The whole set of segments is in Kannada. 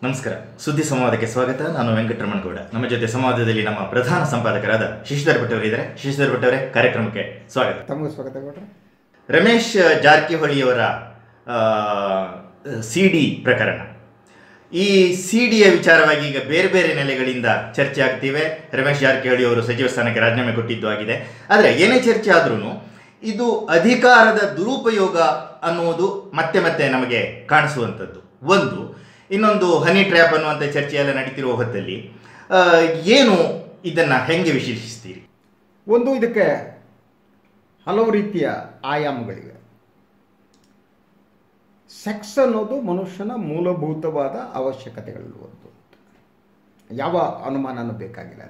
ನಮಸ್ಕಾರ. ಸುದ್ದಿ ಸಂವಾದಕ್ಕೆ ಸ್ವಾಗತ. ನಾನು ವೆಂಕಟರಮಣಗೌಡ. ನಮ್ಮ ಜೊತೆ ಸಂವಾದದಲ್ಲಿ ನಮ್ಮ ಪ್ರಧಾನ ಸಂಪಾದಕರಾದ ಶಶಿಧರ್ ಭಟ್ ಅವರಿದ್ದಾರೆ. ಶಶಿಧರ್ ಭಟ್ ಅವರೇ, ಕಾರ್ಯಕ್ರಮಕ್ಕೆ ಸ್ವಾಗತ. ತಮಗೂ ಸ್ವಾಗತ ಗೌಡ್ರೆ. ರಮೇಶ್ ಜಾರಕಿಹೊಳಿಯವರ CD ಪ್ರಕರಣ, ಈ CDಯ ವಿಚಾರವಾಗಿ ಈಗ ಬೇರೆ ಬೇರೆ ನೆಲೆಗಳಿಂದ ಚರ್ಚೆ ಆಗ್ತಿವೆ. ರಮೇಶ್ ಜಾರಕಿಹೊಳಿ ಅವರು ಸಚಿವ ಸ್ಥಾನಕ್ಕೆ ರಾಜೀನಾಮೆ ಕೊಟ್ಟಿದ್ದು ಆಗಿದೆ. ಆದರೆ ಏನೇ ಚರ್ಚೆ ಆದ್ರೂ ಇದು ಅಧಿಕಾರದ ದುರುಪಯೋಗ ಅನ್ನುವುದು ಮತ್ತೆ ಮತ್ತೆ ನಮಗೆ ಕಾಣಿಸುವಂಥದ್ದು ಒಂದು. ಇನ್ನೊಂದು ಹನಿ ಟ್ರ್ಯಾಪ್ ಅನ್ನುವಂಥ ಚರ್ಚೆ ಎಲ್ಲ ನಡೀತಿರುವ ಹೊತ್ತಲ್ಲಿ ಏನು ಇದನ್ನು ಹೆಂಗೆ ವಿಶ್ಲೇಷಿಸ್ತೀರಿ? ಒಂದು, ಇದಕ್ಕೆ ಹಲವು ರೀತಿಯ ಆಯಾಮಗಳಿವೆ. ಸೆಕ್ಸ್ ಅನ್ನೋದು ಮನುಷ್ಯನ ಮೂಲಭೂತವಾದ ಅವಶ್ಯಕತೆಗಳಲ್ಲಿ ಒಂದು, ಯಾವ ಅನುಮಾನನೂ ಬೇಕಾಗಿಲ್ಲ.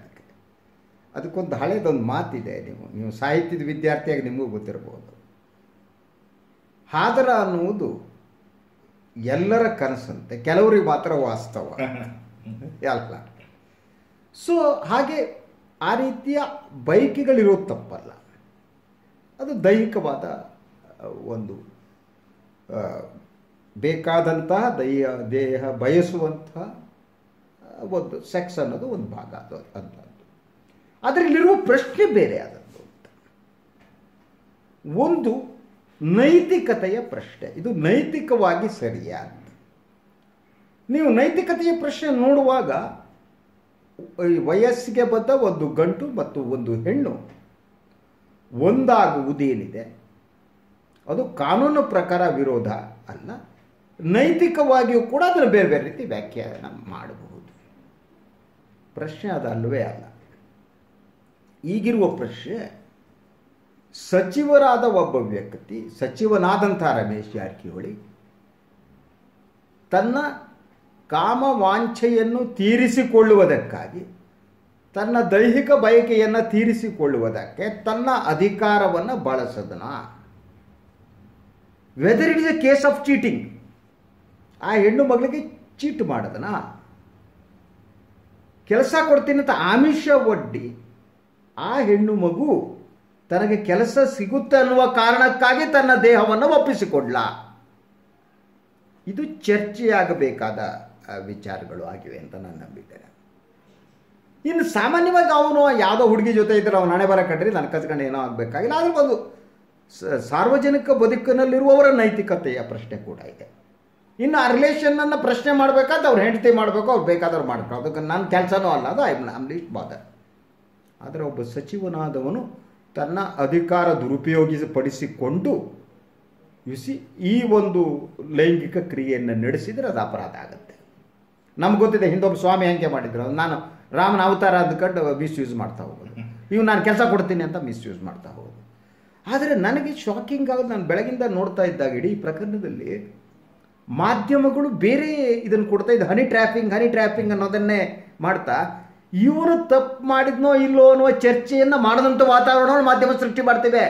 ಅದಕ್ಕೊಂದು ಹಳೇದೊಂದು ಮಾತಿದೆ, ನೀವು ಸಾಹಿತ್ಯದ ವಿದ್ಯಾರ್ಥಿಯಾಗಿ ನಿಮಗೂ ಗೊತ್ತಿರಬಹುದು. ಹಾದರ ಅನ್ನುವುದು ಎಲ್ಲರ ಕನಸಂತೆ, ಕೆಲವರಿಗೆ ಮಾತ್ರ ವಾಸ್ತವ ಅಲ್ಲ. ಸೊ ಹಾಗೆ ಆ ರೀತಿಯ ಬಯಕೆಗಳಿರೋದು ತಪ್ಪಲ್ಲ. ಅದು ದೈಹಿಕವಾದ ಒಂದು ಬೇಕಾದಂತಹ ದೇಹ ಬಯಸುವಂತಹ ಒಂದು ಸೆಕ್ಸ್ ಅನ್ನೋದು ಒಂದು ಭಾಗ ಅದು ಅಂಥದ್ದು. ಅದರಲ್ಲಿರುವ ಪ್ರಶ್ನೆ ಬೇರೆ ಆದದ್ದು ಅಂತ. ಒಂದು ನೈತಿಕತೆಯ ಪ್ರಶ್ನೆ. ಇದು ನೈತಿಕವಾಗಿ ಸರಿಯಾ ಅಂತ ನೀವು ನೈತಿಕತೆಯ ಪ್ರಶ್ನೆ ನೋಡುವಾಗ, ವಯಸ್ಸಿಗೆ ಬದ್ಧ ಒಂದು ಗಂಡು ಮತ್ತು ಒಂದು ಹೆಣ್ಣು ಒಂದಾಗುವುದೇನಿದೆ ಅದು ಕಾನೂನು ಪ್ರಕಾರ ವಿರೋಧ ಅಲ್ಲ. ನೈತಿಕವಾಗಿಯೂ ಕೂಡ ಅದನ್ನು ಬೇರೆ ಬೇರೆ ರೀತಿ ವ್ಯಾಖ್ಯಾನ ಮಾಡಬಹುದು. ಪ್ರಶ್ನೆ ಅದಲ್ವೇ ಅಲ್ಲ. ಈಗಿರುವ ಪ್ರಶ್ನೆ, ಸಚಿವರಾದ ಒಬ್ಬ ವ್ಯಕ್ತಿ, ಸಚಿವನಾದಂಥ ರಮೇಶ್ ಜಾರಕಿಹೊಳಿ ತನ್ನ ಕಾಮವಾಂಛೆಯನ್ನು ತೀರಿಸಿಕೊಳ್ಳುವುದಕ್ಕಾಗಿ, ತನ್ನ ದೈಹಿಕ ಬಯಕೆಯನ್ನು ತೀರಿಸಿಕೊಳ್ಳುವುದಕ್ಕೆ ತನ್ನ ಅಧಿಕಾರವನ್ನು ಬಳಸದನ. Whether it is a case of cheating, ಆ ಹೆಣ್ಣು ಮಗಳಿಗೆ ಚೀಟ್ ಮಾಡದನ, ಕೆಲಸ ಕೊಡ್ತೀನಿ ಅಂತ ಆಮಿಷ ಒಡ್ಡಿ ಆ ಹೆಣ್ಣು ಮಗು ತನಗೆ ಕೆಲಸ ಸಿಗುತ್ತೆ ಅನ್ನುವ ಕಾರಣಕ್ಕಾಗಿ ತನ್ನ ದೇಹವನ್ನು ಒಪ್ಪಿಸಿಕೊಡ್ಲ. ಇದು ಚರ್ಚೆಯಾಗಬೇಕಾದ ವಿಚಾರಗಳು ಆಗಿವೆ ಅಂತ ನಾನು ನಂಬಿದ್ದೇನೆ. ಇನ್ನು ಸಾಮಾನ್ಯವಾಗಿ ಅವನು ಯಾವುದೋ ಹುಡುಗಿ ಜೊತೆ ಇದ್ದರೆ ಅವನು ಹಣೆ ಬರ ಕಟ್ರಿ ನನ್ನ ಕಚ್ಕೊಂಡು ಏನೋ ಆಗಬೇಕಾಗಿಲ್ಲ. ಆದರೆ ಒಂದು ಸಾರ್ವಜನಿಕ ಬದುಕಿನಲ್ಲಿರುವವರ ನೈತಿಕತೆಯ ಪ್ರಶ್ನೆ ಕೂಡ ಇದೆ. ಇನ್ನು ಆ ರಿಲೇಷನನ್ನು ಪ್ರಶ್ನೆ ಮಾಡಬೇಕಾದ್ರೆ ಅವ್ರು ಹೆಂಡತಿ ಮಾಡಬೇಕು, ಅವ್ರು ಬೇಕಾದವ್ರು ಮಾಡ್ಕೊ, ಅದಕ್ಕೆ ನನ್ನ ಕೆಲಸನೂ ಅಲ್ಲ, ಅದು ಐಮ್ ಲೀಸ್ಟ್ ಬಾದರ್. ಆದರೆ ಒಬ್ಬ ಸಚಿವನಾದವನು ತನ್ನ ಅಧಿಕಾರ ದುರುಪಯೋಗಪಡಿಸಿಕೊಂಡು ಈ ಒಂದು ಲೈಂಗಿಕ ಕ್ರಿಯೆಯನ್ನು ನಡೆಸಿದರೆ ಅದು ಅಪರಾಧ ಆಗುತ್ತೆ. ನಮ್ಗೆ ಗೊತ್ತಿದೆ, ಹಿಂದೊಬ್ಬ ಸ್ವಾಮಿ ಹಂಗೆ ಮಾಡಿದ್ರು. ನಾನು ರಾಮನ ಅವತಾರ ಅಂದ್ಕೊಂಡು ಮಿಸ್ಯೂಸ್ ಮಾಡ್ತಾ ಹೋಗೋದು, ಇವು ನಾನು ಕೆಲಸ ಕೊಡ್ತೀನಿ ಅಂತ ಮಿಸ್ಯೂಸ್ ಮಾಡ್ತಾ ಹೋಗೋದು. ಆದರೆ ನನಗೆ ಶಾಕಿಂಗ್ ಆಗೋದು, ನಾನು ಬೆಳಗಿಂದ ನೋಡ್ತಾ ಇದ್ದಾಗ ಇಡೀ ಪ್ರಕರಣದಲ್ಲಿ ಮಾಧ್ಯಮಗಳು ಬೇರೆ ಇದನ್ನು ಕೊಡ್ತಾ ಇದ್ದು, ಹನಿ ಟ್ರ್ಯಾಪಿಂಗ್ ಅನ್ನೋದನ್ನೇ ಮಾಡ್ತಾ ಇವರು ತಪ್ಪು ಮಾಡಿದ್ನೋ ಇಲ್ಲೋ ಅನ್ನುವ ಚರ್ಚೆಯನ್ನು ಮಾಡದಂಥ ವಾತಾವರಣವನ್ನು ಮಾಧ್ಯಮ ಸೃಷ್ಟಿ ಮಾಡ್ತೇವೆ.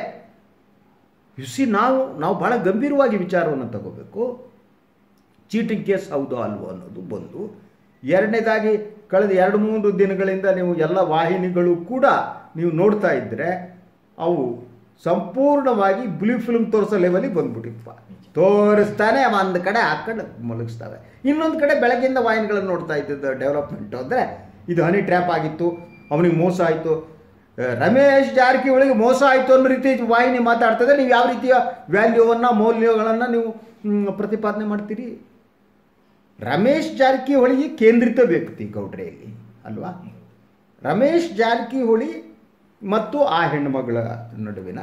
ನಾವು ಬಹಳ ಗಂಭೀರವಾಗಿ ವಿಚಾರವನ್ನು ತಗೋಬೇಕು. ಚೀಟಿಂಗ್ ಕೇಸ್ ಹೌದೋ ಅಲ್ವೋ ಅನ್ನೋದು ಒಂದು. ಎರಡನೇದಾಗಿ, ಕಳೆದ 2-3 ದಿನಗಳಿಂದ ನೀವು ಎಲ್ಲ ವಾಹಿನಿಗಳು ಕೂಡ ನೀವು ನೋಡ್ತಾ ಇದ್ದರೆ ಅವು ಸಂಪೂರ್ಣವಾಗಿ ಬ್ಲೂ ಫಿಲ್ಮ್ ತೋರಿಸೋ ಲೆವೆಲಿಗೆ ಬಂದ್ಬಿಟ್ಟಿಪ್ಪ. ತೋರಿಸ್ತಾನೆ ಒಂದು ಕಡೆ ಹಾಕೊಂಡು ಮಲಗಿಸ್ತವೆ. ಇನ್ನೊಂದು ಕಡೆ ಬೆಳಗ್ಗೆಯಿಂದ ವಾಹಿನಿಗಳನ್ನು ನೋಡ್ತಾ ಇದ್ದದ್ದು ಡೆವಲಪ್ಮೆಂಟು ಅಂದರೆ ಇದು ಹನಿ ಟ್ರ್ಯಾಪ್ ಆಗಿತ್ತು, ಅವನಿಗೆ ಮೋಸ ಆಯಿತು, ರಮೇಶ್ ಜಾರಕಿಹೊಳಿಗೆ ಮೋಸ ಆಯಿತು ಅನ್ನೋ ರೀತಿ ವಾಹಿನಿ ಮಾತಾಡ್ತದೆ. ನೀವು ಯಾವ ರೀತಿಯ ವ್ಯಾಲ್ಯೂವನ್ನು, ಮೌಲ್ಯಗಳನ್ನು ನೀವು ಪ್ರತಿಪಾದನೆ ಮಾಡ್ತೀರಿ? ರಮೇಶ್ ಜಾರಕಿಹೊಳಿ ಕೇಂದ್ರಿತ ವ್ಯಕ್ತಿ ಗೌಡ್ರೆಯಲ್ಲಿ ಅಲ್ವಾ? ರಮೇಶ್ ಜಾರಕಿಹೊಳಿ ಮತ್ತು ಆ ಹೆಣ್ಣುಮಗಳ ನಡುವಿನ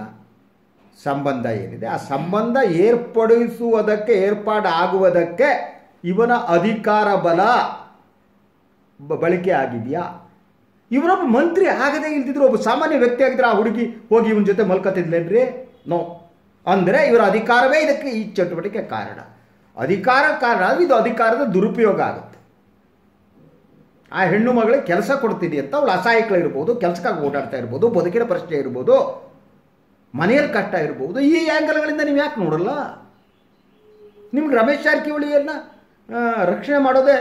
ಸಂಬಂಧ ಏನಿದೆ, ಆ ಸಂಬಂಧ ಏರ್ಪಾಡಾಗುವುದಕ್ಕೆ ಇವನ ಅಧಿಕಾರ ಬಲ ಬಳಕೆ ಆಗಿದೆಯಾ? ಇವರೊಬ್ಬ ಮಂತ್ರಿ ಆಗದೇ ಇಲ್ದಿದ್ರು ಒಬ್ಬ ಸಾಮಾನ್ಯ ವ್ಯಕ್ತಿ ಆಗಿದ್ರೆ ಆ ಹುಡುಗಿ ಹೋಗಿ ಇವನ ಜೊತೆ ಮಲ್ಕತ್ತಿದ್ಲೇನ್ರಿ? ನೋ. ಅಂದರೆ ಇವರ ಅಧಿಕಾರವೇ ಇದಕ್ಕೆ, ಈ ಚಟುವಟಿಕೆ ಕಾರಣ. ಅಧಿಕಾರ ಕಾರಣ, ಇದು ಅಧಿಕಾರದ ದುರುಪಯೋಗ ಆಗುತ್ತೆ. ಆ ಹೆಣ್ಣು ಮಗಳಿಗೆ ಕೆಲಸ ಕೊಡ್ತೀನಿ ಅಂತ ಅವಳು ಅಸಹಾಯಕಳಿರ್ಬೋದು, ಕೆಲಸಕ್ಕಾಗಿ ಓಡಾಡ್ತಾ ಇರ್ಬೋದು, ಬದುಕಿನ ಪ್ರಶ್ನೆ ಇರ್ಬೋದು, ಮನೆಯಲ್ಲಿ ಕಷ್ಟ ಇರ್ಬೋದು. ಈ ಆ್ಯಂಗಲ್ಗಳಿಂದ ನೀವು ಯಾಕೆ ನೋಡಲ್ಲ? ನಿಮ್ಗೆ ರಮೇಶ್ ಜಾರಕಿಹೊಳಿಯನ್ನು ರಕ್ಷಣೆ ಮಾಡೋದೇ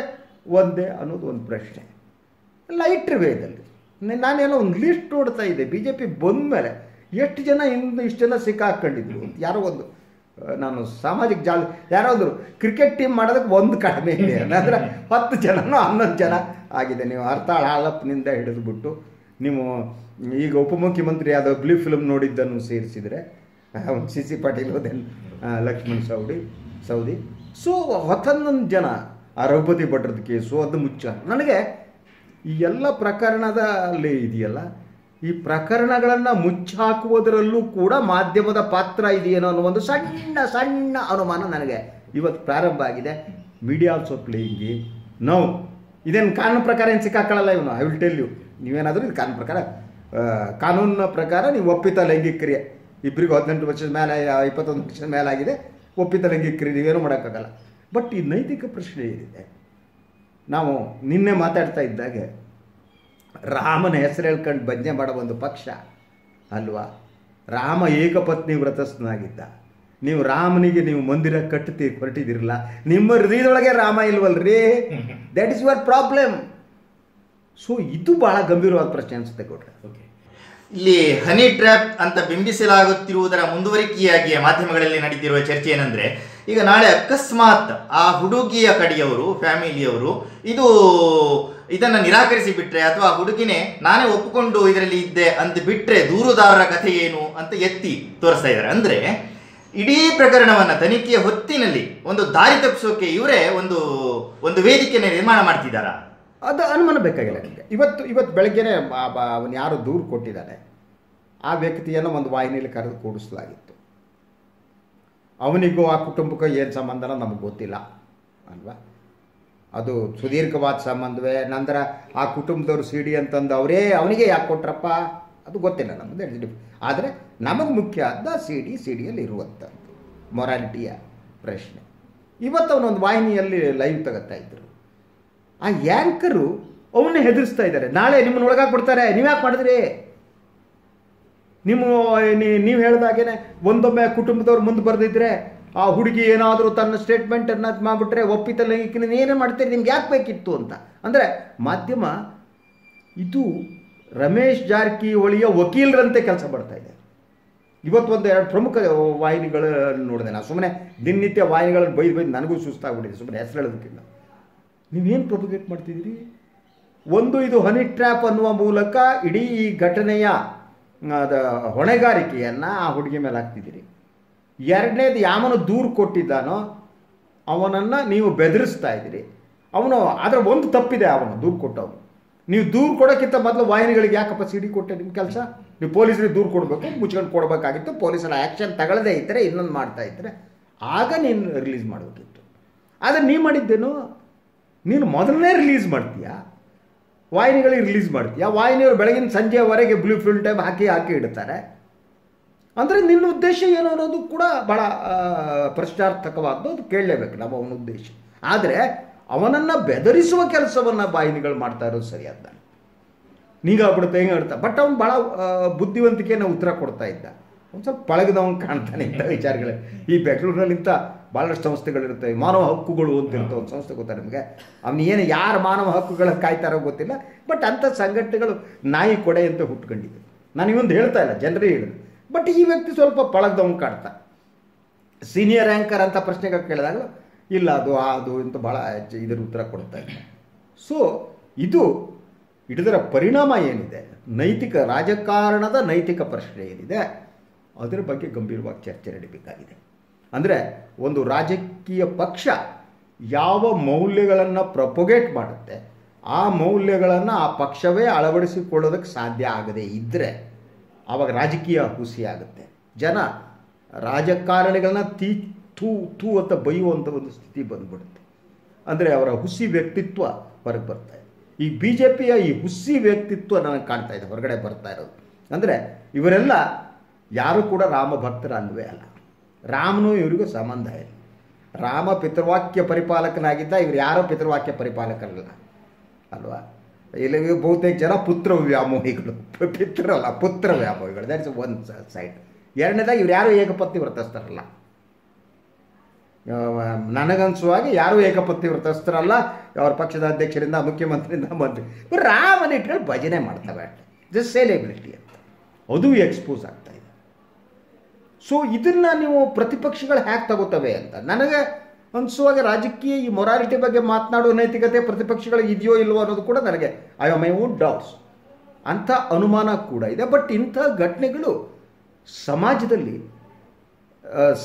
ಒಂದೇ ಅನ್ನೋದು ಒಂದು ಪ್ರಶ್ನೆ. ಲೈಟ್ ವೇದಲ್ಲಿ ನಾನೇನೋ ಒಂದು ಲಿಸ್ಟ್ ನೋಡ್ತಾ ಇದ್ದೆ, BJP ಬಂದ ಮೇಲೆ ಎಷ್ಟು ಜನ ಇಷ್ಟೆಲ್ಲ ಸಿಕ್ಕಾಕೊಂಡಿದ್ರು. ಯಾರೋ ಒಂದು ನಾನು ಸಾಮಾಜಿಕ ಜಾಲ ಯಾರಾದರೂ ಕ್ರಿಕೆಟ್ ಟೀಮ್ ಮಾಡೋದಕ್ಕೆ ಒಂದು ಕಡಿಮೆ ಇದೆ ಅಂದರೆ 10 ಜನನೋ 11 ಜನ ಆಗಿದೆ. ನೀವು ಹರ್ತಾಳ್ ಹಾಲಪ್ಪನಿಂದ ಹಿಡಿದುಬಿಟ್ಟು ನೀವು ಈಗ ಉಪಮುಖ್ಯಮಂತ್ರಿ ಯಾವುದೋ ಬ್ಲೂ ಫಿಲ್ಮ್ ನೋಡಿದ್ದನ್ನು ಸೇರಿಸಿದರೆ ಸಿ ಪಾಟೀಲ್ ಹೋದೇನು ಲಕ್ಷ್ಮಣ್ ಸೌದಿ ಸೊ 11 ಜನ ಆ ರಘುಪತಿ ಭಟ್ರದ ಕೇಸು ಅದು ಮುಚ್ಚ. ನನಗೆ ಈ ಎಲ್ಲ ಪ್ರಕರಣದಲ್ಲಿ ಇದೆಯಲ್ಲ, ಈ ಪ್ರಕರಣಗಳನ್ನು ಮುಚ್ಚಾಕುವುದರಲ್ಲೂ ಕೂಡ ಮಾಧ್ಯಮದ ಪಾತ್ರ ಇದೆಯೇನೋ ಅನ್ನೋ ಒಂದು ಸಣ್ಣ ಅನುಮಾನ ನನಗೆ ಇವತ್ತು ಪ್ರಾರಂಭ ಆಗಿದೆ. Media also playing no. ಇದೇನು ಕಾನೂನು ಪ್ರಕಾರ ಏನು ಸಿಕ್ಕಾಕೊಳ್ಳಲ್ಲ ಇವನು. ಐ ವಿಲ್ ಟೆಲ್ ಯು, ನೀವೇನಾದರೂ ಇದು ಕಾನೂನಿನ ಪ್ರಕಾರ ನೀವು ಒಪ್ಪಿತ ಲೈಂಗಿಕ ಕ್ರಿಯೆ ಇಬ್ಬರಿಗೂ 18 ವರ್ಷದ ಮೇಲೆ 21 ವರ್ಷದ ಮೇಲಾಗಿದೆ, ಒಪ್ಪಿತ ಲೈಂಗಿಕ ಕ್ರಿಯೆ ನೀವೇನು ಮಾಡೋಕ್ಕಾಗಲ್ಲ. ಬಟ್ ಈ ನೈತಿಕ ಪ್ರಶ್ನೆ ಏನಿದೆ, ನಾವು ನಿನ್ನೆ ಮಾತಾಡ್ತಾ ಇದ್ದಾಗೆ ರಾಮನ ಹೆಸರು ಹೇಳ್ಕೊಂಡು ಭಜನೆ ಮಾಡೋ ಒಂದು ಪಕ್ಷ ಅಲ್ವಾ. ರಾಮ ಏಕಪತ್ನಿ ವ್ರತಸ್ಥನಾಗಿದ್ದ. ನೀವು ರಾಮನಿಗೆ ನೀವು ಮಂದಿರ ಹೊರಟಿದಿರಲ್ಲ, ನಿಮ್ಮ ಹೃದಯದೊಳಗೆ ರಾಮ ಇಲ್ವಲ್ರಿ. That is your problem. So ಇದು ಬಹಳ ಗಂಭೀರವಾದ ಪ್ರಶ್ನೆ ಅನಿಸುತ್ತೆ ಕೊಟ್ರೆ. ಇಲ್ಲಿ ಹನಿ ಟ್ರ್ಯಾಪ್ ಅಂತ ಬಿಂಬಿಸಲಾಗುತ್ತಿರುವುದರ ಮುಂದುವರಿಕೆಯಾಗಿ ಮಾಧ್ಯಮಗಳಲ್ಲಿ ನಡೀತಿರುವ ಚರ್ಚೆ ಏನಂದ್ರೆ, ಈಗ ನಾಳೆ ಅಕಸ್ಮಾತ್ ಆ ಹುಡುಗಿಯ ಕಡೆಯವರು ಫ್ಯಾಮಿಲಿಯವರು ಇದನ್ನ ನಿರಾಕರಿಸಿ ಬಿಟ್ರೆ, ಅಥವಾ ಹುಡುಗಿನೇ ನಾನೇ ಒಪ್ಪಿಕೊಂಡು ಇದರಲ್ಲಿ ಇದ್ದೆ ಅಂತ ಬಿಟ್ರೆ ದೂರುದಾರರ ಕಥೆ ಏನು ಅಂತ ಎತ್ತಿ ತೋರಿಸ್ತಾ ಇದ್ದಾರೆ. ಅಂದ್ರೆ ಇಡೀ ಪ್ರಕರಣವನ್ನ ತನಿಖೆಯ ಹೊತ್ತಿನಲ್ಲಿ ಒಂದು ದಾರಿ ತಪ್ಪಿಸೋಕೆ ಇವರೇ ಒಂದು ವೇದಿಕೆಯನ್ನು ನಿರ್ಮಾಣ ಮಾಡ್ತಿದ್ದಾರಾ? ಅದು ಅನುಮಾನ ಬೇಕಾಗಿಲ್ಲ ನನಗೆ. ಇವತ್ತು ಬೆಳಗ್ಗೆನೆ ಅವನು ಯಾರು ದೂರು ಕೊಟ್ಟಿದ್ದಾನೆ ಆ ವ್ಯಕ್ತಿಯನ್ನು ಒಂದು ವಾಹಿನಿಯಲ್ಲಿ ಕರೆದು ಕೂಡಿಸಲಾಗಿತ್ತು. ಅವನಿಗೂ ಆ ಕುಟುಂಬಕ್ಕೂ ಏನು ಸಂಬಂಧನೋ ನಮಗೆ ಗೊತ್ತಿಲ್ಲ ಅಲ್ವಾ. ಅದು ಸುದೀರ್ಘವಾದ ಸಂಬಂಧವೇ. ನಂತರ ಆ ಕುಟುಂಬದವರು ಸಿ ಡಿ ಅಂತಂದು ಅವನಿಗೆ ಯಾಕೆ ಕೊಟ್ರಪ್ಪ ಅದು ಗೊತ್ತಿಲ್ಲ ನಮ್ಮದು. ಆದರೆ ನಮಗೆ ಮುಖ್ಯ ಆದ ಸಿ ಡಿಯಲ್ಲಿ ಇರುವಂಥದ್ದು ಮೊರಾಲಿಟಿಯ ಪ್ರಶ್ನೆ. ಇವತ್ತು ಅವನೊಂದು ವಾಹಿನಿಯಲ್ಲಿ ಲೈವ್ ತಗೋತಾ ಇದ್ರು. ಆ ಯಾಂಕರು ಅವನ್ನೇ ಹೆದರಿಸ್ತಾ ಇದ್ದಾರೆ, ನಾಳೆ ನಿಮ್ಮನ್ನು ಒಳಗಾಕ್ಬಿಡ್ತಾರೆ, ನೀವ್ಯಾಕೆ ಮಾಡಿದ್ರಿ, ನೀವು ಹೇಳಿದಾಗೇನೆ ಒಂದೊಮ್ಮೆ ಕುಟುಂಬದವ್ರು ಮುಂದೆ ಬರೆದಿದ್ರೆ ಆ ಹುಡುಗಿ ಏನಾದರೂ ತನ್ನ ಸ್ಟೇಟ್ಮೆಂಟನ್ನು ಮಾಡಿಬಿಟ್ರೆ ಒಪ್ಪಿತ ಲೈಂಗಿಕ ಏನೇ ಮಾಡ್ತೀರಿ, ನಿಮ್ಗೆ ಯಾಕೆ ಬೇಕಿತ್ತು ಅಂತ. ಅಂದರೆ ಮಾಧ್ಯಮ ಇದು ರಮೇಶ್ ಜಾರಕಿಹೊಳಿಯ ವಕೀಲರಂತೆ ಕೆಲಸ ಮಾಡ್ತಾ ಇದೆ. ಇವತ್ತು 1-2 ಪ್ರಮುಖ ವಾಹಿನಿಗಳನ್ನು ನೋಡಿದೆ ನಾನು. ಸುಮ್ಮನೆ ದಿನನಿತ್ಯ ವಾಹಿನಿಗಳನ್ನು ಬೈದು ನನಗೂ ಸುಸ್ತಾಗ್ಬಿಟ್ಟಿದೆ ಸುಮ್ಮನೆ ಹೆಸರು ಹೇಳೋದಕ್ಕಿಂತ. ನೀವೇನು ಪ್ರೊಪಗೇಟ್ ಮಾಡ್ತಿದ್ದೀರಿ? ಇದು ಹನಿ ಟ್ರ್ಯಾಪ್ ಅನ್ನುವ ಮೂಲಕ ಇಡೀ ಈ ಘಟನೆಯ ಹೊಣೆಗಾರಿಕೆಯನ್ನು ಆ ಹುಡುಗಿ ಮೇಲೆ ಹಾಕ್ತಿದ್ದೀರಿ. ಎರಡನೇದು, ಯಾವನು ದೂರು ಕೊಟ್ಟಿದ್ದಾನೋ ಅವನನ್ನು ನೀವು ಬೆದರಿಸ್ತಾ ಇದ್ದೀರಿ. ಆದರೆ ಒಂದು ತಪ್ಪಿದೆ, ಅವನು ದೂರು ಕೊಟ್ಟವನು. ನೀವು ದೂರು ಕೊಡೋಕ್ಕಿಂತ ಮೊದಲು ವಾಹಿನಿಗಳಿಗೆ ಯಾಕಪ್ಪ ಸಿ ಡಿ ಕೊಟ್ಟೆ? ನಿಮ್ಮ ಕೆಲಸ ನೀವು ಪೊಲೀಸರಿಗೆ ದೂರು ಕೊಡಬೇಕು, ಮುಚ್ಕೊಂಡು ಕೊಡಬೇಕಾಗಿತ್ತು. ಪೊಲೀಸರ ಆ್ಯಕ್ಷನ್ ತಗೊಳ್ಳದೇ ಇದ್ದರೆ ಇನ್ನೊಂದು ಮಾಡ್ತಾ ಇದ್ದರೆ ಆಗ ನೀನು ರಿಲೀಸ್ ಮಾಡಬೇಕಿತ್ತು. ಆದರೆ ನೀವು ಮಾಡಿದ್ದೇನು, ನೀನು ಮೊದಲನೇ ರಿಲೀಸ್ ಮಾಡ್ತೀಯಾ, ವಾಹಿನಿಗಳಿಗೆ ರಿಲೀಸ್ ಮಾಡ್ತೀಯಾ. ವಾಹಿನಿಯವರು ಬೆಳಗಿನ ಸಂಜೆವರೆಗೆ ಬ್ಲೂ ಫಿಲ್ಮ್ ಟೈಮ್ ಹಾಕಿ ಇಡ್ತಾರೆ. ಅಂದರೆ ನಿನ್ನ ಉದ್ದೇಶ ಏನು ಅನ್ನೋದು ಕೂಡ ಭಾಳ ಪ್ರಶ್ನಾರ್ಥಕವಾದ್ದು. ಅದು ಕೇಳಲೇಬೇಕು ನಾವು ಅವನ ಉದ್ದೇಶ. ಆದರೆ ಅವನನ್ನು ಬೆದರಿಸುವ ಕೆಲಸವನ್ನು ವಾಹಿನಿಗಳು ಮಾಡ್ತಾ ಇರೋದು ಸರಿಯಾದ. ನೀಗಾಗ್ಬಿಡುತ್ತೆ ಹೆಂಗೆ ಹೇಳ್ತಾ. ಬಟ್ ಅವ್ನು ಭಾಳ ಬುದ್ಧಿವಂತಿಕೆಯನ್ನು ಉತ್ತರ ಕೊಡ್ತಾ ಇದ್ದ. ಒಂದು ಸ್ವಲ್ಪ ಪಳಗದವನು ಕಾಣ್ತಾನೆ ಇಂಥ ವಿಚಾರಗಳು. ಈ ಬೆಂಗಳೂರಿನಲ್ಲಿಂತ ಭಾಳಷ್ಟು ಸಂಸ್ಥೆಗಳಿರ್ತವೆ, ಮಾನವ ಹಕ್ಕುಗಳು ಅಂತ ಇರ್ತವೆ. ಒಂದು ಸಂಸ್ಥೆ ಗೊತ್ತಾ ನಿಮಗೆ? ಅವನು ಯಾರು ಮಾನವ ಹಕ್ಕುಗಳ ಕಾಯ್ತಾರೋ ಗೊತ್ತಿಲ್ಲ. ಬಟ್ ಅಂಥ ಸಂಘಟನೆಗಳು ನಾಯಿ ಕೊಡೆ ಅಂತ ಹುಟ್ಕೊಂಡಿದೆ. ನಾನು ಇವೊಂದು ಹೇಳ್ತಾ ಇಲ್ಲ, ಜನರೇ ಹೇಳಿದ್ರು. ಬಟ್ ಈ ವ್ಯಕ್ತಿ ಸ್ವಲ್ಪ ಪಳಗದವನು ಕಾಣ್ತಾ. ಸೀನಿಯರ್ ಆ್ಯಂಕರ್ ಅಂತ ಪ್ರಶ್ನೆಗಳು ಕೇಳಿದಾಗ ಇಲ್ಲ ಅದು ಅಂತ ಭಾಳ ಇದರ ಉತ್ತರ ಕೊಡ್ತಾ ಇದ್ದಾರೆ. ಸೊ ಇದರ ಪರಿಣಾಮ ಏನಿದೆ, ರಾಜಕಾರಣದ ನೈತಿಕ ಪ್ರಶ್ನೆ ಏನಿದೆ ಅದರ ಬಗ್ಗೆ ಗಂಭೀರವಾಗಿ ಚರ್ಚೆ ನಡೀಬೇಕಾಗಿದೆ. ಅಂದರೆ ಒಂದು ರಾಜಕೀಯ ಪಕ್ಷ ಯಾವ ಮೌಲ್ಯಗಳನ್ನು ಪ್ರೊಪೊಗೇಟ್ ಮಾಡುತ್ತೆ ಆ ಮೌಲ್ಯಗಳನ್ನು ಆ ಪಕ್ಷವೇ ಅಳವಡಿಸಿಕೊಳ್ಳೋದಕ್ಕೆ ಸಾಧ್ಯ ಆಗದೇ ಇದ್ದರೆ ಆವಾಗ ರಾಜಕೀಯ ಹುಸಿಯಾಗುತ್ತೆ. ಜನ ರಾಜಕಾರಣಿಗಳನ್ನ ಥೂ ಅಂತ ಬೈಯುವಂಥ ಒಂದು ಸ್ಥಿತಿ ಬಂದ್ಬಿಡುತ್ತೆ. ಅಂದರೆ ಅವರ ಹುಸಿ ವ್ಯಕ್ತಿತ್ವ ಹೊರಗೆ ಬರ್ತಾ ಇದೆ. ಈ BJPಯ ಈ ಹುಸಿ ವ್ಯಕ್ತಿತ್ವ ನನಗೆ ಕಾಣ್ತಾ ಇದೆ ಹೊರಗಡೆ ಬರ್ತಾ ಇರೋದು. ಅಂದರೆ ಇವರೆಲ್ಲ ಯಾರು ಕೂಡ ರಾಮ ಭಕ್ತರ ಅಲ್ವೇ ಅಲ್ಲ. ರಾಮನೂ ಇವರಿಗೂ ಸಂಬಂಧ ಇಲ್ಲ. ರಾಮ ಪಿತೃವಾಕ್ಯ ಪರಿಪಾಲಕನಾಗಿದ್ದ, ಇವರು ಯಾರೋ ಪಿತೃವಾಕ್ಯ ಪರಿಪಾಲಕರಲ್ಲ ಅಲ್ವಾ. ಇಲ್ಲಿ ಬಹುತೇಕ ಜನ ಪುತ್ರ ವ್ಯಾಮೋಹಿಗಳು, ಪುತ್ರ ವ್ಯಾಮೋಹಿಗಳು. That's one side. ಎರಡನೇದಾಗಿ ಇವ್ರು ಯಾರು ಏಕಪತ್ನಿ ವ್ರತಸ್ಥರಲ್ಲ. ನನಗನ್ಸುವಾಗಿ ಯಾರೂ ಏಕಪತ್ನಿ ವ್ರತಸ್ಥರಲ್ಲ. ಅವ್ರ ಪಕ್ಷದ ಅಧ್ಯಕ್ಷರಿಂದ ಮುಖ್ಯಮಂತ್ರಿಯಿಂದ ಮಂತ್ರಿ ರಾಮನ ಇಟ್ಕೊಂಡು ಭಜನೆ ಮಾಡ್ತವೆ. ಜಸ್ಟ್ ಸೆಲೆಬ್ರಿಟಿ ಅಂತ ಅದು ಎಕ್ಸ್ಪೋಸ್ ಆಗ್ತಾ ಇದೆ. ಸೊ ಇದನ್ನು ನೀವು ಪ್ರತಿಪಕ್ಷಗಳು ಹ್ಯಾಕ್ ತಗೋತವೆ ಅಂತ ನನಗೆ ಅನಿಸುವಾಗ ರಾಜಕೀಯ ಈ ಮೊರಾಲಿಟಿ ಬಗ್ಗೆ ಮಾತನಾಡುವ ನೈತಿಕತೆ ಪ್ರತಿಪಕ್ಷಗಳಿಗೆ ಇದೆಯೋ ಇಲ್ವೋ ಅನ್ನೋದು ಕೂಡ ನನಗೆ I am my own doubts ಅಂಥ ಅನುಮಾನ ಕೂಡ ಇದೆ. ಬಟ್ ಇಂಥ ಘಟನೆಗಳು ಸಮಾಜದಲ್ಲಿ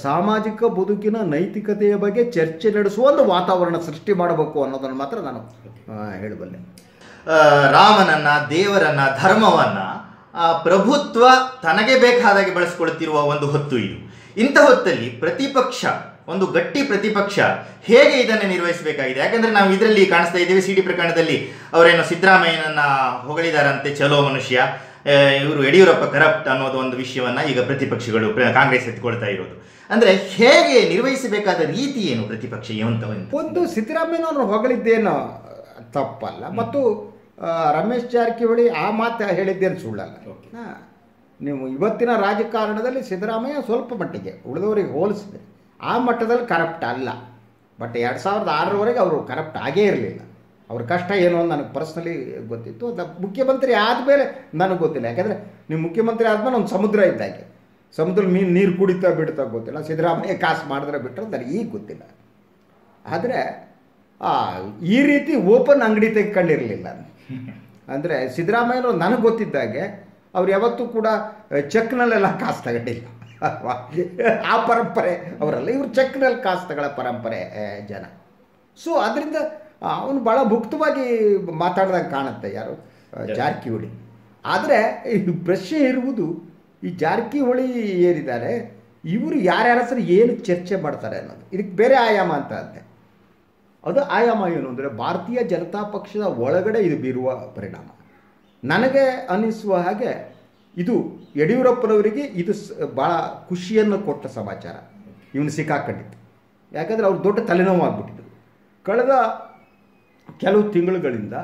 ಸಾಮಾಜಿಕ ಬದುಕಿನ ನೈತಿಕತೆಯ ಬಗ್ಗೆ ಚರ್ಚೆ ನಡೆಸುವ ಒಂದು ವಾತಾವರಣ ಸೃಷ್ಟಿ ಮಾಡಬೇಕು ಅನ್ನೋದನ್ನು ಮಾತ್ರ ನಾನು ಹೇಳಬಲ್ಲೆ. ರಾಮನನ್ನ, ದೇವರನ್ನ, ಧರ್ಮವನ್ನ ಪ್ರಭುತ್ವ ತನಗೆ ಬೇಕಾದಾಗೆ ಬಳಸಿಕೊಳ್ಳುತ್ತಿರುವ ಒಂದು ಹೊತ್ತು ಇದು. ಇಂಥ ಹೊತ್ತಲ್ಲಿ ಪ್ರತಿಪಕ್ಷ, ಒಂದು ಗಟ್ಟಿ ಪ್ರತಿಪಕ್ಷ ಹೇಗೆ ಇದನ್ನು ನಿರ್ವಹಿಸಬೇಕಾಗಿದೆ? ಯಾಕಂದ್ರೆ ನಾವು ಇದರಲ್ಲಿ ಕಾಣಿಸ್ತಾ ಇದ್ದೇವೆ, ಸಿಡಿ ಪ್ರಕರಣದಲ್ಲಿ ಅವರೇನೋ ಸಿದ್ದರಾಮಯ್ಯನನ್ನ ಹೊಗಳಿದಾರಂತೆ, ಚಲೋ ಮನುಷ್ಯ, ಇವರು ಯಡಿಯೂರಪ್ಪ ಕರಪ್ಟ್ ಅನ್ನೋದು ಒಂದು ವಿಷಯವನ್ನ ಈಗ ಪ್ರತಿಪಕ್ಷಗಳು ಕಾಂಗ್ರೆಸ್ ಎತ್ಕೊಳ್ತಾ ಇರೋದು. ಅಂದ್ರೆ ಹೇಗೆ ನಿರ್ವಹಿಸಬೇಕಾದ ರೀತಿ ಏನು ಪ್ರತಿಪಕ್ಷ ಒಂದು ಸಿದ್ದರಾಮಯ್ಯನವರು ಹೊಗಳಿದ್ದೇನೋ ತಪ್ಪಲ್ಲ, ಮತ್ತು ರಮೇಶ್ ಜಾರಕಿಹೊಳಿ ಆ ಮಾತು ಹೇಳಿದ್ದೇನು ಸುಳ್ಳಲ್ಲ. ನೀವು ಇವತ್ತಿನ ರಾಜಕಾರಣದಲ್ಲಿ ಸಿದ್ದರಾಮಯ್ಯ ಸ್ವಲ್ಪ ಮಟ್ಟಿಗೆ ಉಳಿದವರಿಗೆ ಹೋಲಿಸಿದೆ ಆ ಮಟ್ಟದಲ್ಲಿ ಕರಪ್ಟ್ ಅಲ್ಲ. ಬಟ್ 2006ರವರೆಗೆ ಅವರು ಕರಪ್ಟ್ ಆಗೇ ಇರಲಿಲ್ಲ. ಅವ್ರ ಕಷ್ಟ ಏನು ಅಂತ ನನಗೆ ಪರ್ಸ್ನಲಿ ಗೊತ್ತಿತ್ತು. ಅದು ಮುಖ್ಯಮಂತ್ರಿ ಆದಮೇಲೆ ನನಗೆ ಗೊತ್ತಿಲ್ಲ. ಯಾಕಂದರೆ ನೀವು ಮುಖ್ಯಮಂತ್ರಿ ಆದಮೇಲೆ ಒಂದು ಸಮುದ್ರ ಇದ್ದಾಗೆ, ಸಮುದ್ರದ ನೀರು ಕುಡಿತಾ ಬಿಡ್ತಾ ಗೊತ್ತಿಲ್ಲ. ಸಿದ್ದರಾಮಯ್ಯ ಕಾಸು ಮಾಡಿದ್ರೆ ಬಿಟ್ಟರೆ ನನಗೆ ಈಗ ಗೊತ್ತಿಲ್ಲ. ಆದರೆ ಈ ರೀತಿ ಓಪನ್ ಅಂಗಡಿ ತೆಗೆದುಕೊಂಡಿರಲಿಲ್ಲ. ಅಂದರೆ ಸಿದ್ದರಾಮಯ್ಯನವರು ನನಗೆ ಗೊತ್ತಿದ್ದಾಗೆ ಅವ್ರು ಯಾವತ್ತೂ ಕೂಡ ಚೆಕ್ನಲ್ಲೆಲ್ಲ ಕಾಸು ತಗೊಂಡಿಲ್ಲ. ಆ ಪರಂಪರೆ ಅವರಲ್ಲ, ಇವರು ಚೆಕ್ನಲ್ಲಿ ಕಾಸು ತಗೊಳ್ಳೋ ಪರಂಪರೆ ಜನ. ಸೊ ಅದರಿಂದ ಅವನು ಭಾಳ ಮುಕ್ತವಾಗಿ ಮಾತಾಡ್ದಂಗೆ ಕಾಣುತ್ತೆ ಯಾರು ಜಾರಕಿಹೊಳಿ. ಆದರೆ ಈ ಪ್ರಶ್ನೆ ಇರುವುದು, ಈ ಜಾರಕಿಹೊಳಿ ಏನಿದ್ದಾರೆ ಇವರು ಯಾರ್ಯಾರ ಹತ್ರ ಏನು ಚರ್ಚೆ ಮಾಡ್ತಾರೆ ಅನ್ನೋದು, ಇದಕ್ಕೆ ಬೇರೆ ಆಯಾಮ ಅಂತ ಅಂತೆ. ಅದು ಆಯಾಮ ಏನು ಅಂದರೆ ಭಾರತೀಯ ಜನತಾ ಪಕ್ಷದ ಒಳಗಡೆ ಇದು ಬೀರುವ ಪರಿಣಾಮ. ನನಗೆ ಅನ್ನಿಸುವ ಹಾಗೆ ಇದು ಯಡಿಯೂರಪ್ಪನವರಿಗೆ ಇದು ಭಾಳ ಖುಷಿಯನ್ನು ಕೊಟ್ಟ ಸಮಾಚಾರ. ಇವನು ಸಿಕ್ಕಾಕೊಂಡಿತ್ತು. ಯಾಕಂದರೆ ಅವ್ರು ದೊಡ್ಡ ತಲೆನೋವು ಆಗಿಬಿಟ್ಟಿದ್ರು. ಕಳೆದ ಕೆಲವು ತಿಂಗಳುಗಳಿಂದ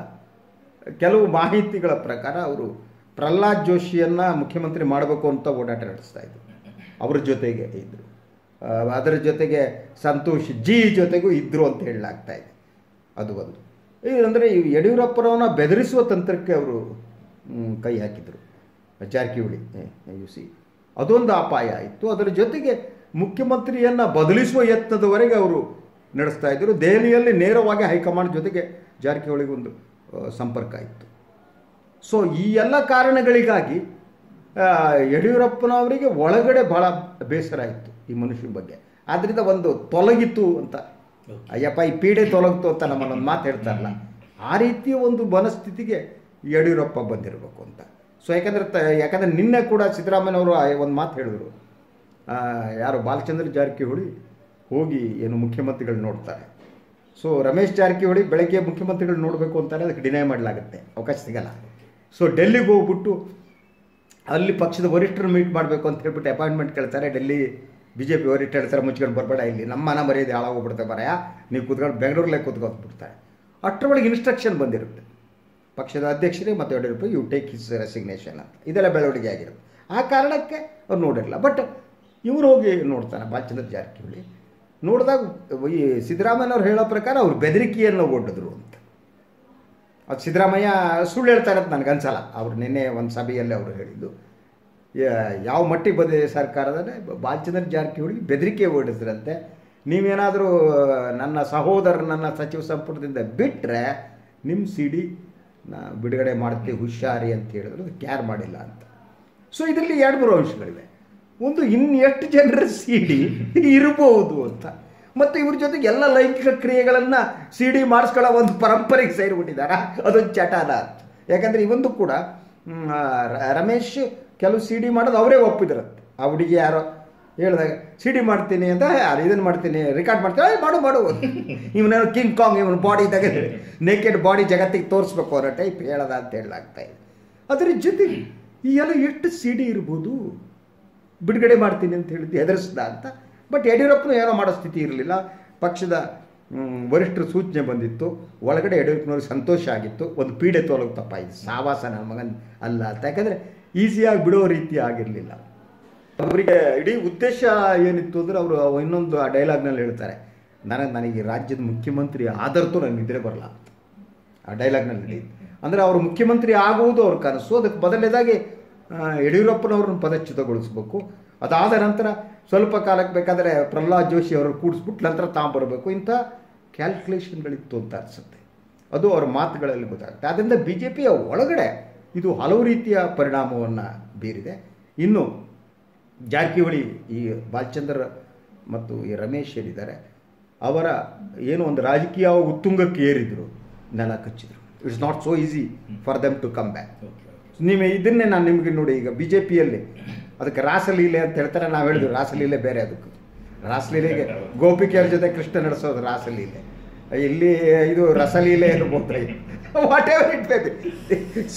ಕೆಲವು ಮಾಹಿತಿಗಳ ಪ್ರಕಾರ ಅವರು ಪ್ರಹ್ಲಾದ್ ಜೋಶಿಯನ್ನು ಮುಖ್ಯಮಂತ್ರಿ ಮಾಡಬೇಕು ಅಂತ ಓಡಾಟ ನಡೆಸ್ತಾ ಇದ್ರು. ಅವ್ರ ಜೊತೆಗೆ ಇದ್ದರು. ಅದರ ಜೊತೆಗೆ ಸಂತೋಷ್ ಜಿ ಜೊತೆಗೂ ಇದ್ದರು ಅಂತ ಹೇಳಲಾಗ್ತಾ ಇದೆ. ಅದು ಒಂದು ಅಂದರೆ ಯಡಿಯೂರಪ್ಪನವನ್ನ ಬೆದರಿಸುವ ತಂತ್ರಕ್ಕೆ ಅವರು ಕೈ ಹಾಕಿದರು ಜಾರಕಿಹೊಳಿ. ಸಿ ಅದೊಂದು ಅಪಾಯ ಇತ್ತು. ಅದರ ಜೊತೆಗೆ ಮುಖ್ಯಮಂತ್ರಿಯನ್ನು ಬದಲಿಸುವ ಯತ್ನದವರೆಗೆ ಅವರು ನಡೆಸ್ತಾ ಇದ್ದರು. ದೆಹಲಿಯಲ್ಲಿ ನೇರವಾಗಿ ಹೈಕಮಾಂಡ್ ಜೊತೆಗೆ ಜಾರಕಿಹೊಳಿಗೆ ಒಂದು ಸಂಪರ್ಕ ಇತ್ತು. ಸೊ ಈ ಎಲ್ಲ ಕಾರಣಗಳಿಗಾಗಿ ಯಡಿಯೂರಪ್ಪನವರಿಗೆ ಒಳಗಡೆ ಭಾಳ ಬೇಸರ ಇತ್ತು ಈ ಮನುಷ್ಯನ ಬಗ್ಗೆ. ಆದ್ದರಿಂದ ಒಂದು ತೊಲಗಿತ್ತು ಅಂತ, ಅಯ್ಯಪ್ಪ ಈ ಪೀಡೆ ತೊಲಗಿತು ಅಂತ ನಮ್ಮನ್ನೊಂದು ಮಾತು ಹೇಳ್ತಾರಲ್ಲ, ಆ ರೀತಿಯ ಒಂದು ಮನಸ್ಥಿತಿಗೆ ಯಡಿಯೂರಪ್ಪ ಬಂದಿರಬೇಕು ಅಂತ. ಸೊ ಯಾಕಂದರೆ ನಿನ್ನೆ ಕೂಡ ಸಿದ್ದರಾಮಯ್ಯನವರು ಒಂದು ಮಾತು ಹೇಳಿದ್ರು, ಯಾರು ಬಾಲಚಂದ್ರ ಜಾರಕಿಹೊಳಿ ಹೋಗಿ ಏನು ಮುಖ್ಯಮಂತ್ರಿಗಳು ನೋಡ್ತಾರೆ. ಸೊ ರಮೇಶ್ ಜಾರಕಿಹೊಳಿ ಬೆಳಗ್ಗೆ ಮುಖ್ಯಮಂತ್ರಿಗಳು ನೋಡಬೇಕು ಅಂತಾರೆ, ಅದಕ್ಕೆ ಡಿನೈ ಮಾಡಲಾಗುತ್ತೆ, ಅವಕಾಶ ಸಿಗಲ್ಲ. ಸೊ ಡೆಲ್ಲಿಗೆ ಹೋಗ್ಬಿಟ್ಟು ಅಲ್ಲಿ ಪಕ್ಷದ ವರಿಷ್ಠರು ಮೀಟ್ ಮಾಡಬೇಕು ಅಂತ ಹೇಳ್ಬಿಟ್ಟು ಅಪಾಯಿಂಟ್ಮೆಂಟ್ ಕೇಳ್ತಾರೆ. ಡೆಲ್ಲಿ BJP ವರಿಷ್ಠ ಹೇಳ್ತಾರೆ, ಮುಚ್ಕೊಂಡು ಬರಬೇಡ, ಇಲ್ಲಿ ನಮ್ಮ ಮನ ಮರ್ಯಾದೆ ಹಾಳಾಗೋಗ್ಬಿಡ್ತಾರೆ ಬರಯ, ನೀವು ಕೂತ್ಕೊಂಡು ಬೆಂಗಳೂರಲ್ಲೇ ಕೂತ್ಕೊಂಡ್ಬಿಡ್ತಾರೆ. ಅಷ್ಟರೊಳಗೆ ಇನ್ಸ್ಟ್ರಕ್ಷನ್ ಬಂದಿರುತ್ತೆ ಪಕ್ಷದ ಅಧ್ಯಕ್ಷರಿಗೆ ಮತ್ತು Yediyurappa, you take his resignation ಅಂತ. ಇದೆಲ್ಲ ಬೆಳವಣಿಗೆ ಆಗಿರುತ್ತೆ. ಆ ಕಾರಣಕ್ಕೆ ಅವ್ರು ನೋಡಿರಲ್ಲ. ಬಟ್ ಇವರು ಹೋಗಿ ನೋಡ್ತಾನೆ ಬಾಲಚಂದ್ರ ಜಾರಕಿಹೊಳಿ. ನೋಡಿದಾಗ ಈ ಸಿದ್ದರಾಮಯ್ಯನವ್ರು ಹೇಳೋ ಪ್ರಕಾರ ಅವ್ರು ಬೆದರಿಕೆಯನ್ನು ಒಡ್ಡಿದ್ರು ಅಂತ. ಅದು ಸಿದ್ದರಾಮಯ್ಯ ಸುಳ್ಳು ಹೇಳ್ತಾರೆ ಅಂತ ನನಗನ್ಸಲ್ಲ. ಅವರು ನಿನ್ನೆ ಒಂದು ಸಭೆಯಲ್ಲಿ ಅವರು ಹೇಳಿದ್ದು ಯಾವ ಮಟ್ಟಿಗೆ ಬಂದಿದೆ ಸರ್ಕಾರದಲ್ಲಿ, ಬಾಲಚಂದ್ರ ಜಾರಕಿಹೊಳಿಗೆ ಬೆದರಿಕೆ ಒಡ್ಡಿದ್ರಂತೆ. ನೀವೇನಾದರೂ ನನ್ನ ಸಹೋದರನನ್ನು ಸಚಿವ ಸಂಪುಟದಿಂದ ಬಿಟ್ಟರೆ ನಿಮ್ಮ CD ಬಿಡುಗಡೆ ಮಾಡ್ತೀವಿ ಹುಷಾರಿ ಅಂತ ಹೇಳಿದ್ರು. ಅದು ಕ್ಯಾರ್ ಮಾಡಿಲ್ಲ ಅಂತ. ಸೊ ಇದರಲ್ಲಿ 2-3 ಅಂಶಗಳಿವೆ. ಒಂದು, ಇನ್ನು ಎಷ್ಟು ಜನರ CD ಇರಬಹುದು ಅಂತ, ಮತ್ತು ಇವ್ರ ಜೊತೆಗೆ ಎಲ್ಲ ಲೈಂಗಿಕ ಕ್ರಿಯೆಗಳನ್ನು CD ಮಾಡಿಸ್ಕೊಳ್ಳೋ ಒಂದು ಪರಂಪರೆಗೆ ಸೇರಿಬಿಟ್ಟಿದ್ದಾರೆ. ಅದೊಂದು ಚಟಾನ ಅಂತ. ಯಾಕಂದರೆ ಇವೊಂದು ಕೂಡ ರಮೇಶ್ ಕೆಲವು CD ಮಾಡೋದು ಅವರೇ ಒಪ್ಪಿದ್ರಂತೆ. ಆ ಹುಡುಗಿ ಯಾರೋ ಹೇಳಿದಾಗ CD ಮಾಡ್ತೀನಿ ಅಂತ, ಇದನ್ನು ಮಾಡ್ತೀನಿ, ರೆಕಾರ್ಡ್ ಮಾಡ್ತೀನಿ, ಮಾಡು ಇವನೇನೋ ಕಿಂಗ್ ಕಾಂಗ್, ಇವನು ಬಾಡಿ ಇದ್ದಾಗ ನೇಕೆಡ್ ಬಾಡಿ ಜಗತ್ತಿಗೆ ತೋರಿಸ್ಬೇಕು ಅನ್ನೋ ಟೈಪ್ ಹೇಳೋದ ಅಂತ ಹೇಳಲಾಗ್ತಾ ಇದೆ. ಅದರ ಜೊತೆಗೆ ಈ ಎಲ್ಲ ಎಷ್ಟು CD ಇರ್ಬೋದು, ಬಿಡುಗಡೆ ಮಾಡ್ತೀನಿ ಅಂತ ಹೇಳಿದ್ದು ಹೆದರಿಸ್ದ ಅಂತ. ಬಟ್ ಯಡಿಯೂರಪ್ಪನು ಏನೋ ಮಾಡೋ ಸ್ಥಿತಿ ಇರಲಿಲ್ಲ. ಪಕ್ಷದ ವರಿಷ್ಠರ ಸೂಚನೆ ಬಂದಿತ್ತು. ಒಳಗಡೆ ಯಡಿಯೂರಪ್ಪನವ್ರಿಗೆ ಸಂತೋಷ ಆಗಿತ್ತು. ಒಂದು ಪೀಡೆ ತೊಲಗುತ್ತಪ್ಪ, ಇದು ಸಾವಾಸ ನನ್ನ ಮಗನ ಅಲ್ಲ ಅಂತ. ಯಾಕಂದರೆ ಈಸಿಯಾಗಿ ಬಿಡೋ ರೀತಿ ಆಗಿರಲಿಲ್ಲ ಅವರಿಗೆ. ಇಡೀ ಉದ್ದೇಶ ಏನಿತ್ತು ಅಂದರೆ ಅವರು ಇನ್ನೊಂದು ಆ ಡೈಲಾಗ್ನಲ್ಲಿ ಹೇಳ್ತಾರೆ, ನನಗೆ ರಾಜ್ಯದ ಮುಖ್ಯಮಂತ್ರಿ ಆದರ್ತೂ ನನಗೆ ನಿದ್ರೆ ಬರಲ್ಲ ಅಂತ. ಆ ಡೈಲಾಗ್ನಲ್ಲಿ ಅಂದರೆ ಅವರು ಮುಖ್ಯಮಂತ್ರಿ ಆಗುವುದು ಅವ್ರ ಕನಸು. ಅದಕ್ಕೆ ಬದಲೇದಾಗಿ ಯಡಿಯೂರಪ್ಪನವ್ರನ್ನ ಪದಚ್ಯುತಗೊಳಿಸ್ಬೇಕು, ಅದಾದ ನಂತರ ಸ್ವಲ್ಪ ಕಾಲಕ್ಕೆ ಬೇಕಾದರೆ ಪ್ರಹ್ಲಾದ್ ಜೋಶಿ ಅವರು ಕೂಡಿಸ್ಬಿಟ್ಟು ನಂತರ ತಾಂಬರಬೇಕು, ಇಂಥ ಕ್ಯಾಲ್ಕುಲೇಷನ್ಗಳಿತ್ತು ಅಂತ ಅನಿಸುತ್ತೆ. ಅದು ಅವರ ಮಾತುಗಳಲ್ಲಿ ಗೊತ್ತಾಗುತ್ತೆ. ಆದ್ದರಿಂದ ಬಿ ಜೆ ಪಿಯ ಒಳಗಡೆ ಇದು ಹಲವು ರೀತಿಯ ಪರಿಣಾಮವನ್ನು ಬೀರಿದೆ. ಇನ್ನು ಜಾರಕಿಹೊಳಿ, ಈ ಬಾಲಚಂದ್ರ ಮತ್ತು ಈ ರಮೇಶ್ ಏನಿದ್ದಾರೆ, ಅವರ ಏನು ಒಂದು ರಾಜಕೀಯ ಉತ್ತುಂಗಕ್ಕೆ ಏರಿದ್ರು, ನೆಲ ಕಚ್ಚಿದ್ರು. It's not so easy for them to come back. ನೀವು ಇದನ್ನೇ ನಾನು ನಿಮಗೆ ನೋಡಿ, ಈಗ ಬಿ ಜೆ ಪಿಯಲ್ಲಿ ಅದಕ್ಕೆ ರಾಸಲೀಲೆ ಅಂತ ಹೇಳ್ತಾರೆ, ನಾವು ಹೇಳಿದ್ವಿ ರಾಸಲೀಲೆ ಬೇರೆ. ಅದಕ್ಕೆ ರಾಸಲೀಲೆಗೆ ಗೋಪಿಕೆಯರ ಜೊತೆ ಕೃಷ್ಣ ನಡೆಸೋದು ರಾಸಲೀಲೆ, ಇಲ್ಲಿ ಇದು ರಸಲೀಲೆ ಇರ್ಬೋದು, what ever it may be.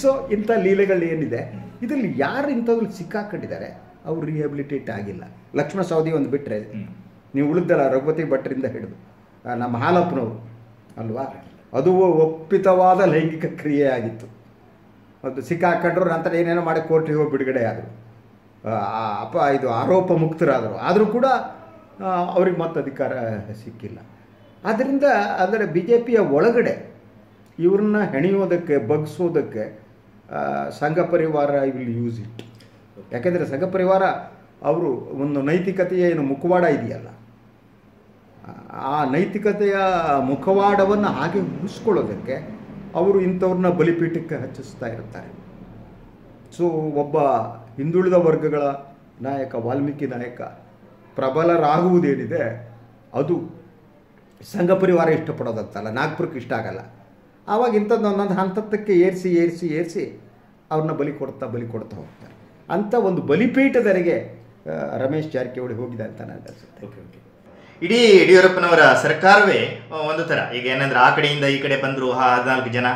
So ಇಂಥ ಲೀಲೆಗಳು ಏನಿದೆ, ಇದರಲ್ಲಿ ಯಾರು ಇಂಥವ್ರು ಸಿಕ್ಕಾಕೊಂಡಿದ್ದಾರೆ ಅವ್ರು ರಿಹ್ಯಾಬಿಲಿಟೇಟ್ ಆಗಿಲ್ಲ. ಲಕ್ಷ್ಮಣ ಸವದಿ ಒಂದು ಬಿಟ್ಟರೆ ನೀವು ಉಳಿದಲ್ಲ, ರಘುಪತಿ ಭಟ್ರಿಂದ ಹಿಡಿದು ನಮ್ಮ ಹಾಲಪ್ಪನವರು ಅಲ್ವಾ, ಅದು ಒಪ್ಪಿತವಾದ ಲೈಂಗಿಕ ಕ್ರಿಯೆ ಆಗಿತ್ತು. ಅದು ಸಿಕ್ಕಾಕೊಂಡ್ರು, ನಂತರ ಏನೇನೋ ಮಾಡಿ ಕೋರ್ಟಿಗೆ ಹೋಗಿ ಬಿಡುಗಡೆ ಆದರು, ಇದು ಆರೋಪ ಮುಕ್ತರಾದರು. ಆದರೂ ಕೂಡ ಅವ್ರಿಗೆ ಮತ್ತೆ ಅಧಿಕಾರ ಸಿಕ್ಕಿಲ್ಲ. ಆದ್ದರಿಂದ ಅಂದರೆ ಬಿ ಜೆ ಪಿಯ ಒಳಗಡೆ ಇವ್ರನ್ನ ಹೆಣೆಯೋದಕ್ಕೆ, ಬಗ್ಸೋದಕ್ಕೆ ಸಂಘ ಪರಿವಾರ ಐ ವಿಲ್ ಯೂಸ್ ಇಟ್. ಯಾಕೆಂದರೆ ಸಂಘ ಪರಿವಾರ ಅವರು ಒಂದು ನೈತಿಕತೆಯ ಏನು ಮುಖವಾಡ ಇದೆಯಲ್ಲ, ಆ ನೈತಿಕತೆಯ ಮುಖವಾಡವನ್ನು ಹಾಗೆ ಉಳಿಸ್ಕೊಳ್ಳೋದಕ್ಕೆ ಅವರು ಇಂಥವ್ರನ್ನ ಬಲಿಪೀಠಕ್ಕೆ ಹಚ್ಚಿಸ್ತಾ ಇರ್ತಾರೆ. ಸೊ ಒಬ್ಬ ಹಿಂದುಳಿದ ವರ್ಗಗಳ ನಾಯಕ, ವಾಲ್ಮೀಕಿ ನಾಯಕ ಪ್ರಬಲರಾಗುವುದೇನಿದೆ ಅದು ಸಂಘ ಪರಿವಾರ ಇಷ್ಟಪಡೋದಂತಲ್ಲ, ನಾಗ್ಪುರಕ್ಕೆ ಇಷ್ಟ ಆಗಲ್ಲ. ಆವಾಗ ಇಂಥದ್ದು ಒಂದೊಂದು ಹಂತಕ್ಕೆ ಏರಿಸಿ ಅವ್ರನ್ನ ಬಲಿ ಕೊಡ್ತಾ ಹೋಗ್ತಾರೆ. ಅಂಥ ಒಂದು ಬಲಿಪೀಠದವರೆಗೆ ರಮೇಶ್ ಜಾರಕಿಹೊಳಿ ಹೋಗಿದೆ ಅಂತ ನನಗೆ ಅನಿಸುತ್ತೆ. ಇಡೀ ಯಡಿಯೂರಪ್ಪನವರ ಸರ್ಕಾರವೇ ಒಂದು ಥರ, ಈಗ ಏನಂದ್ರೆ ಆ ಕಡೆಯಿಂದ ಈ ಕಡೆ ಬಂದರು 14 ಜನ,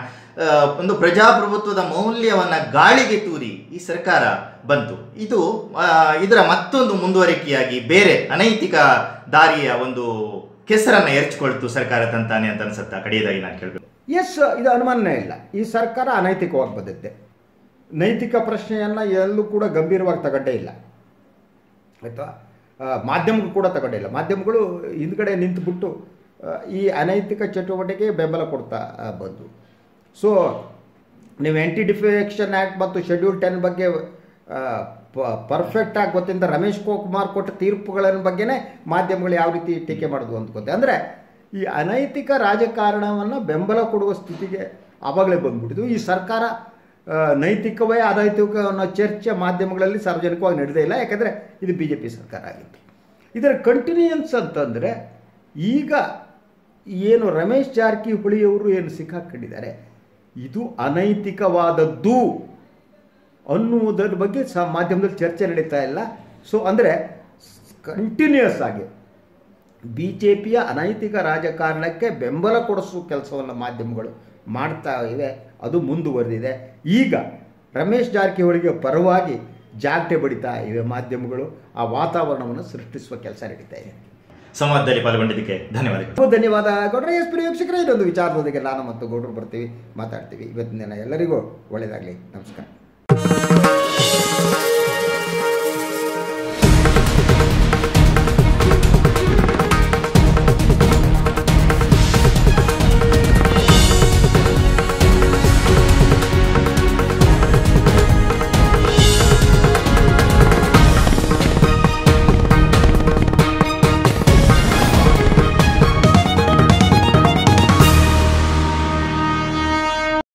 ಒಂದು ಪ್ರಜಾಪ್ರಭುತ್ವದ ಮೌಲ್ಯವನ್ನು ಗಾಳಿಗೆ ತೂರಿ ಈ ಸರ್ಕಾರ ಬಂತು. ಇದರ ಮತ್ತೊಂದು ಮುಂದುವರಿಕೆಯಾಗಿ ಬೇರೆ ಅನೈತಿಕ ದಾರಿಯ ಒಂದು ಕೆಸರನ್ನು ಎರಚಿಕೊಳ್ತು ಸರ್ಕಾರ ತಂತಾನೆ ಅಂತ ಅನ್ಸುತ್ತಾ? ಕಡೆಯದಾಗಿ ನಾನು ಕೇಳಬೇಕು. ಎಸ್, ಇದು ಅನುಮಾನನೇ ಇಲ್ಲ, ಈ ಸರ್ಕಾರ ಅನೈತಿಕವಾಗಿ ಬಂದಿದ್ದೆ. ನೈತಿಕ ಪ್ರಶ್ನೆಯನ್ನು ಎಲ್ಲೂ ಕೂಡ ಗಂಭೀರವಾಗಿ ತಗೊಂಡೇ ಇಲ್ಲ, ಆಯಿತಾ. ಮಾಧ್ಯಮಗಳು ಕೂಡ ತಗೊಂಡಿಲ್ಲ. ಮಾಧ್ಯಮಗಳು ಹಿಂದ್ಗಡೆ ನಿಂತುಬಿಟ್ಟು ಈ ಅನೈತಿಕ ಚಟುವಟಿಕೆ ಬೆಂಬಲ ಕೊಡ್ತಾ ಬಂದು. ಸೊ ನೀವು ಆ್ಯಂಟಿ ಡಿಫೆಕ್ಷನ್ ಆ್ಯಕ್ಟ್ ಮತ್ತು ಶೆಡ್ಯೂಲ್ 10 ಬಗ್ಗೆ ಪರ್ಫೆಕ್ಟಾಗಿ ಗೊತ್ತಿಂದ ರಮೇಶ್ ಕುಮಾರ್ ಕೊಟ್ಟ ತೀರ್ಪುಗಳ ಬಗ್ಗೆನೇ ಮಾಧ್ಯಮಗಳು ಯಾವ ರೀತಿ ಟೀಕೆ ಮಾಡೋದು ಅಂತ ಗೊತ್ತೆ. ಅಂದರೆ ಈ ಅನೈತಿಕ ರಾಜಕಾರಣವನ್ನು ಬೆಂಬಲ ಕೊಡುವ ಸ್ಥಿತಿಗೆ ಆವಾಗಲೇ ಬಂದ್ಬಿಟ್ಟಿದ್ದು. ಈ ಸರ್ಕಾರ ನೈತಿಕವೇ ಅನೈತಿಕ ಅನ್ನೋ ಚರ್ಚೆ ಮಾಧ್ಯಮಗಳಲ್ಲಿ ಸಾರ್ವಜನಿಕವಾಗಿ ನಡೆದೇ ಇಲ್ಲ, ಯಾಕಂದರೆ ಇದು ಬಿ ಜೆ ಪಿ ಸರ್ಕಾರ ಆಗಿತ್ತು. ಇದರ ಕಂಟಿನ್ಯೂಯನ್ಸ್ ಅಂತಂದರೆ ಈಗ ಏನು ರಮೇಶ್ ಜಾರಕಿಹೊಳಿಯವರು ಏನು ಸಿಕ್ಕಾಕೊಂಡಿದ್ದಾರೆ, ಇದು ಅನೈತಿಕವಾದದ್ದು ಅನ್ನುವುದರ ಬಗ್ಗೆ ಮಾಧ್ಯಮದಲ್ಲಿ ಚರ್ಚೆ ನಡೀತಾ ಇಲ್ಲ. ಸೊ ಅಂದರೆ ಕಂಟಿನ್ಯೂಯಸ್ ಆಗಿ ಬಿ ಜೆ ಪಿಯ ಅನೈತಿಕ ರಾಜಕಾರಣಕ್ಕೆ ಬೆಂಬಲ ಕೊಡಿಸುವ ಕೆಲಸವನ್ನು ಮಾಧ್ಯಮಗಳು ಮಾಡ್ತಾ ಇವೆ, ಅದು ಮುಂದುವರೆದಿದೆ. ಈಗ ರಮೇಶ್ ಜಾರಕಿಹೊಳಿಗೆ ಪರವಾಗಿ ಜಾಗಟೆ ಬಡಿತಾ ಇವೆ ಮಾಧ್ಯಮಗಳು, ಆ ವಾತಾವರಣವನ್ನು ಸೃಷ್ಟಿಸುವ ಕೆಲಸ ನಡೀತಾ ಇದೆ. ಸಂವಾದದಲ್ಲಿ ಪಾಲ್ಗೊಂಡಿದ್ದಕ್ಕೆ ಧನ್ಯವಾದಗಳು. ಧನ್ಯವಾದ ಗೌಡ್ರೆ. ಎಸ್ ಪಿ ವೀಕ್ಷಕರೇ, ಇದೊಂದು ವಿಚಾರದೊಂದಿಗೆ ನಾನು ಮತ್ತು ಗೌಡ್ರು ಬರ್ತೀವಿ, ಮಾತಾಡ್ತೀವಿ. ಇವತ್ತಿನ ದಿನ ಎಲ್ಲರಿಗೂ ಒಳ್ಳೆಯದಾಗಲಿ. ನಮಸ್ಕಾರ.